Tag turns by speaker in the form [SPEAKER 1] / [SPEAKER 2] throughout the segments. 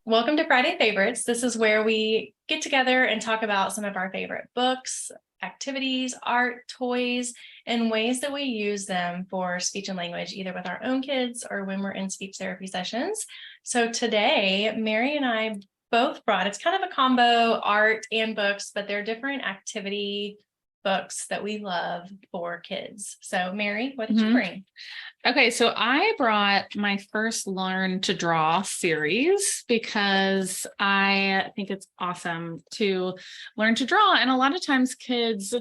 [SPEAKER 1] Welcome to Friday Favorites. This is where we get together and talk about some of our favorite books, activities, art, toys, and ways that we use them for speech and language, either with our own kids or when we're in speech therapy sessions. So today, Mary and I both brought, it's kind of a combo, art and books, but they're different activity books that we love for kids. So Mary, what did you bring?
[SPEAKER 2] Okay, so I brought my first Learn to Draw series because I think it's awesome to learn to draw. And a lot of times kids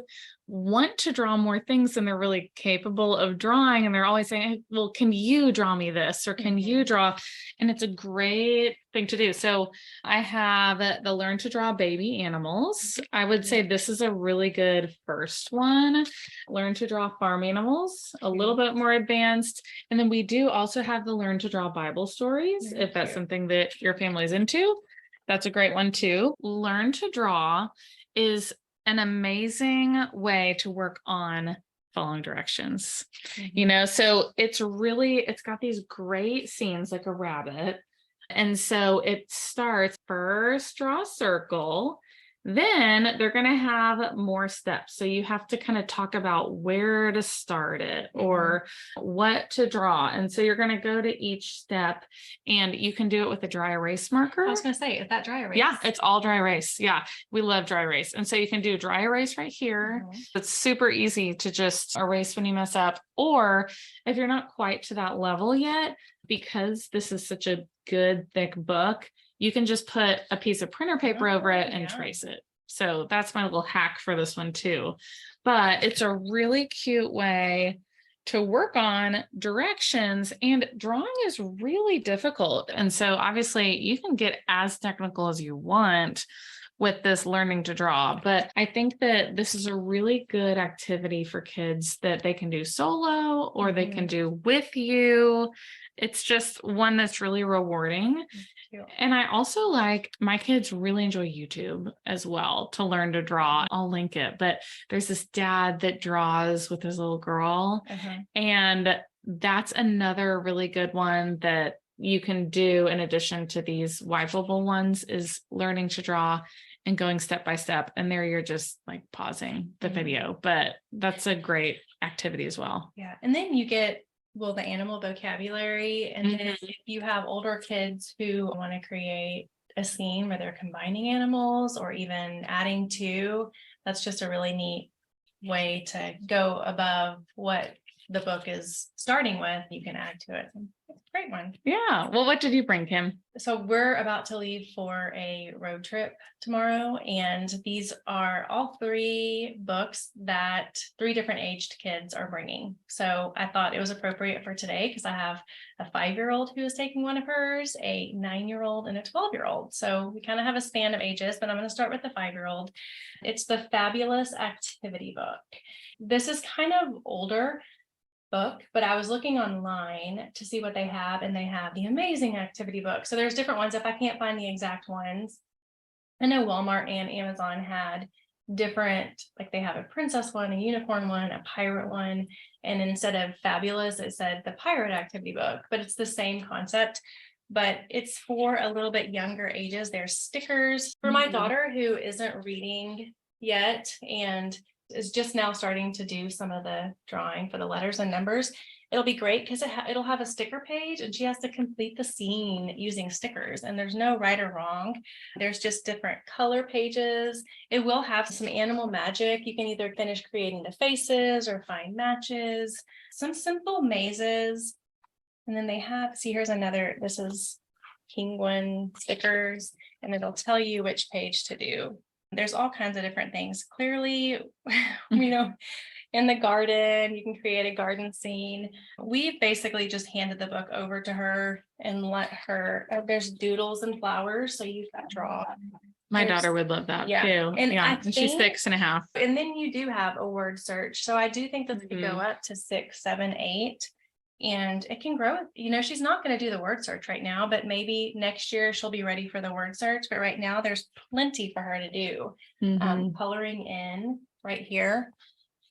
[SPEAKER 2] want to draw more things than they're really capable of drawing. And they're always saying, "Hey, well, can you draw me this? Or can you draw?" And it's a great thing to do. So I have the Learn to Draw baby animals. I would say this is a really good first one. Learn to Draw farm animals, a little bit more advanced. And then we do also have the Learn to Draw Bible stories, if that's something that your family is into. That's a great one too. Learn to Draw is an amazing way to work on following directions. So it's got these great scenes like a rabbit. And so it starts first, draw a circle. Then they're going to have more steps. So you have to kind of talk about where to start it or what to draw. And so you're going to go to each step and you can do it with a dry erase marker.
[SPEAKER 1] I was going to say, is that dry erase?
[SPEAKER 2] Yeah, it's all dry erase. Yeah, we love dry erase. And so you can do dry erase right here. It's super easy to just erase when you mess up. Or if you're not quite to that level yet, because this is such a good thick book, you can just put a piece of printer paper over it and trace it. So that's my little hack for this one too. But it's a really cute way to work on directions, and drawing is really difficult. And so obviously you can get as technical as you want with this learning to draw. But I think that this is a really good activity for kids that they can do solo or they can do with you. It's just one that's really rewarding. And I also my kids really enjoy YouTube as well to learn to draw. I'll link it, but there's this dad that draws with his little girl. And that's another really good one that you can do in addition to these wipeable ones, is learning to draw and going step by step. And there you're just pausing the video, but that's a great activity as well.
[SPEAKER 1] Yeah. And then you get the animal vocabulary. And then if you have older kids who want to create a scene where they're combining animals or even adding to, that's just a really neat way to go above what the book is starting with. You can add to it. It's a great one.
[SPEAKER 2] Yeah. Well, what did you bring, Kim?
[SPEAKER 1] So we're about to leave for a road trip tomorrow. And these are all three books that three different aged kids are bringing. So I thought it was appropriate for today because I have a 5-year-old who is taking one of hers, a 9-year-old and a 12-year-old. So we kind of have a span of ages, but I'm going to start with the 5-year-old. It's the Fabulous Activity Book. This is kind of older book, but I was looking online to see what they have, and they have the Amazing Activity Book. So there's different ones. If I can't find the exact ones, I know Walmart and Amazon had different, they have a princess one, a unicorn one, a pirate one, and instead of fabulous, it said the Pirate Activity Book, but it's the same concept, but it's for a little bit younger ages. There's stickers for my daughter who isn't reading yet and is just now starting to do some of the drawing for the letters and numbers. It'll be great because it'll have a sticker page and she has to complete the scene using stickers, and there's no right or wrong. There's just different color pages. It will have some animal magic. You can either finish creating the faces or find matches, some simple mazes. And then they have, here's another, this is penguin stickers, and it'll tell you which page to do. There's all kinds of different things. Clearly, in the garden, you can create a garden scene. We basically just handed the book over to her and let her, there's doodles and flowers, so you've got draw.
[SPEAKER 2] My daughter would love that too. And she's 6.5.
[SPEAKER 1] And then you do have a word search. So I do think that could go up to 6, 7, 8. And it can grow. She's not going to do the word search right now, but maybe next year she'll be ready for the word search. But right now there's plenty for her to do. Coloring in right here.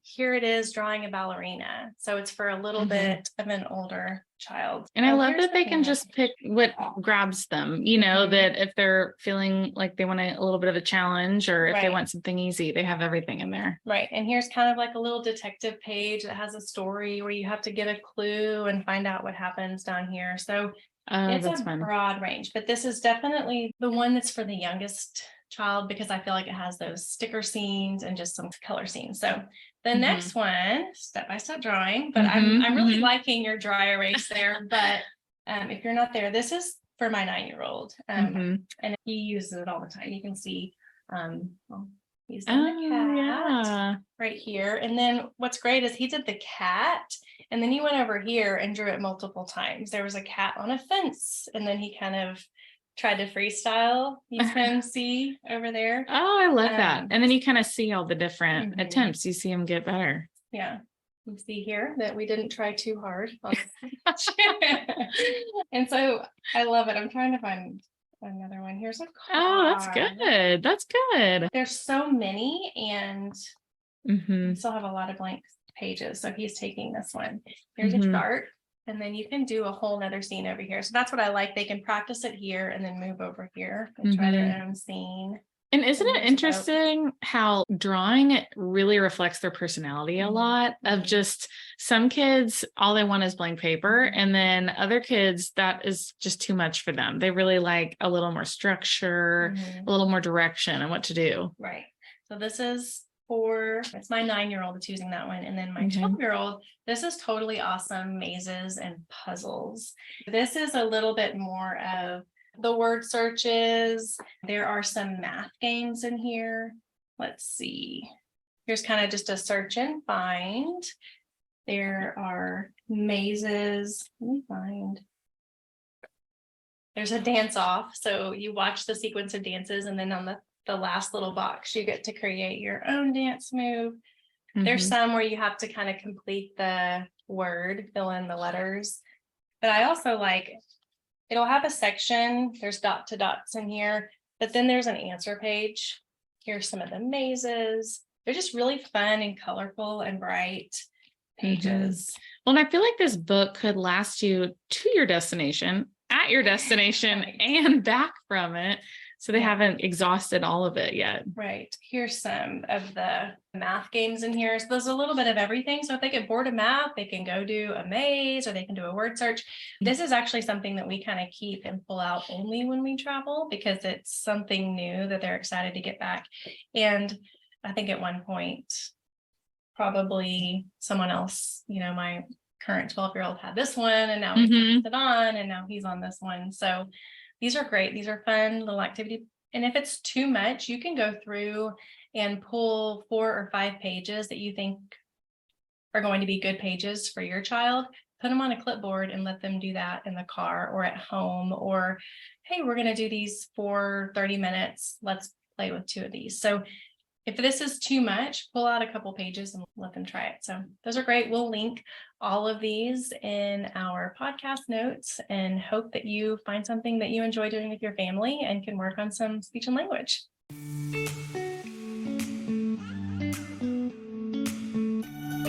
[SPEAKER 1] here it is drawing a ballerina. So it's for a little bit of an older child.
[SPEAKER 2] And I
[SPEAKER 1] Oh,
[SPEAKER 2] love
[SPEAKER 1] here's
[SPEAKER 2] that they
[SPEAKER 1] the
[SPEAKER 2] can just pick what grabs them, you know,
[SPEAKER 1] Mhm.
[SPEAKER 2] that if they're feeling like they want a little bit of a challenge or if they
[SPEAKER 1] Right.
[SPEAKER 2] want something easy, they have everything in there.
[SPEAKER 1] Right. And here's kind of like a little detective page that has a story where you have to get a clue and find out what happens down here. So
[SPEAKER 2] Oh,
[SPEAKER 1] it's
[SPEAKER 2] that's
[SPEAKER 1] a
[SPEAKER 2] fun.
[SPEAKER 1] broad range, but this is definitely the one that's for the youngest child because I feel like it has those sticker scenes and just some color scenes. So the
[SPEAKER 2] Mhm.
[SPEAKER 1] next one, step by step drawing, but I'm really liking your dry erase there. But if you're not there, this is for my 9-year-old, and he uses it all the time. You can see, well, he's done the cat
[SPEAKER 2] yeah.
[SPEAKER 1] right here, and then what's great is he did the cat. And then he went over here and drew it multiple times. There was a cat on a fence, and then he kind of tried to freestyle. You can see over there.
[SPEAKER 2] Oh, I love that. And then you kind of see all the different
[SPEAKER 1] Mhm.
[SPEAKER 2] attempts. You see him get better.
[SPEAKER 1] Yeah. You see here that we didn't try too hard on this. And so I love it. I'm trying to find another one. Here's a
[SPEAKER 2] Oh, that's
[SPEAKER 1] car.
[SPEAKER 2] good. That's good.
[SPEAKER 1] There's so many, and
[SPEAKER 2] Mhm.
[SPEAKER 1] we still have a lot of blank pages. So he's taking this one. Here's a
[SPEAKER 2] Mhm.
[SPEAKER 1] chart. And then you can do a whole nother scene over here. So that's what I like. They can practice it here and then move over here and try their own scene.
[SPEAKER 2] And isn't
[SPEAKER 1] And
[SPEAKER 2] it
[SPEAKER 1] here's a boat.
[SPEAKER 2] interesting how drawing it really reflects their personality a lot of just some kids, all they want is blank paper. And then other kids, that is just too much for them. They really like a little more structure, a little more direction and what to do.
[SPEAKER 1] Right. So this is it's my 9-year-old that's using that one. And then my
[SPEAKER 2] Okay.
[SPEAKER 1] 12-year-old, this is Totally Awesome Mazes and Puzzles. This is a little bit more of the word searches. There are some math games in here. Let's see. Here's kind of just a search and find. There are mazes. Let me find. There's a dance off. So you watch the sequence of dances, and then on the last little box, you get to create your own dance move. There's some where you have to kind of complete the word, fill in the letters. But I also like, it'll have a section, there's dot to dots in here, but then there's an answer page. Here's some of the mazes. They're just really fun and colorful and bright pages.
[SPEAKER 2] Well, and I feel like this book could last you to your destination, at your destination, and back from it. So they haven't exhausted all of it yet. Right.
[SPEAKER 1] Here's some of the math games in here. So there's a little bit of everything. So if they get bored of math, they can go do a maze or they can do a word search. This is actually something that we kind of keep and pull out only when we travel because it's something new that they're excited to get back. And I think at one point, probably someone else, my current 12-year-old had this one and now we passed it on and now he's on this one. So these are great. These are fun little activity. And if it's too much, you can go through and pull 4 or 5 pages that you think are going to be good pages for your child, put them on a clipboard and let them do that in the car or at home, or, hey, we're going to do these for 30 minutes. Let's play with 2 of these. So if this is too much, pull out a couple pages and let them try it. So those are great. We'll link all of these in our podcast notes and hope that you find something that you enjoy doing with your family and can work on some speech and language.